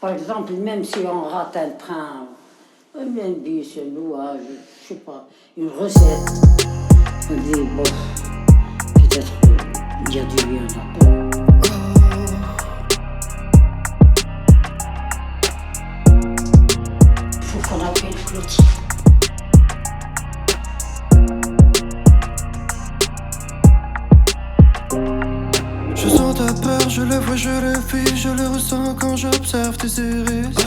Par exemple, même si on rate un train, un bus, un louage, je sais pas, une recette, on dit, bon, peut-être il y a du bien là-dedans. Il faut qu'on appelle Clotilde. Je sens ta peur, je le vois, je le vis, je le ressens quand j'observe tes iris.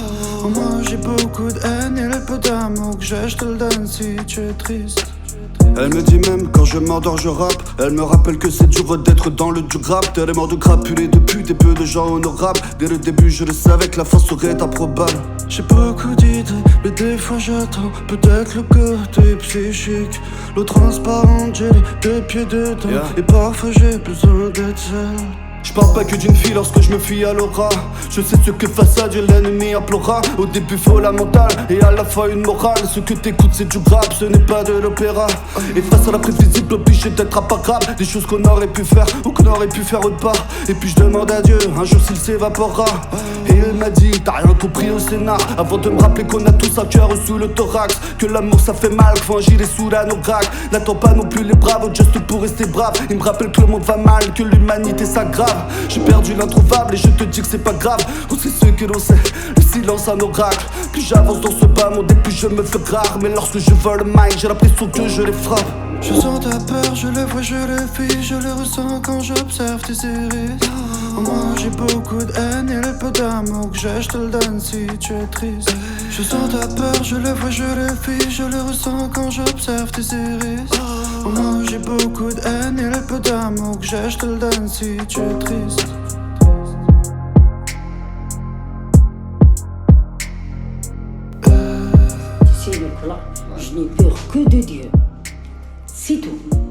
En moi j'ai beaucoup de haine et le peu d'amour que j'ai, je te le donne si tu es triste. Elle me dit même quand je m'endors je rappe. Elle me rappelle que c'est dur d'être dans le dur rap. T'es mort de crapuler de pute et peu de gens honorables. Dès le début je le savais que la fin serait improbable. J'ai beaucoup d'idées mais des fois j'attends peut-être le côté psychique. L'eau transparente, j'ai les deux pieds dedans et parfois j'ai besoin d'être seul. Je parle pas que d'une fille lorsque je me fie à l'aura. Je sais ce que face à Dieu l'ennemi implora. Au début faut la mentale et à la fois une morale. Ce que t'écoutes c'est du rap, ce n'est pas de l'opéra. Et face à la prévisible obligé d'être imparable. Des choses qu'on aurait pu faire ou qu'on aurait pu faire autre part. Et puis je demande à Dieu un jour s'il s'évaporera. Et il m'a dit t'as rien compris au scénar. Avant de me rappeler qu'on a tous un cœur sous le thorax. Que l'amour ça fait mal, faut un gilet sous la norac. N'attends pas non plus les braves juste pour rester brave. Il me rappelle que le monde va mal, que l'humanité s'aggrave. J'ai perdu l'introuvable et je te dis que c'est pas grave. On sait ce que l'on sait, le silence un oracle. Plus j'avance dans ce bas monde et plus je me fais rare. Mais lorsque je vole le mic, j'ai l'impression que je les frappe. Je sens ta peur, je le vois, je le vis, je le ressens quand j'observe tes iris. En moi j'ai beaucoup de haine et le peu d'amour que j'ai, je te le donne si tu es triste. Je sens ta peur, je le vois, je le vis, je le ressens quand j'observe tes iris. En moi j'ai beaucoup de haine et le peu d'amour que j'ai, je te le donne si tu es triste. Tu sais, Nicolas, je n'ai peur que de Dieu. C'est tout.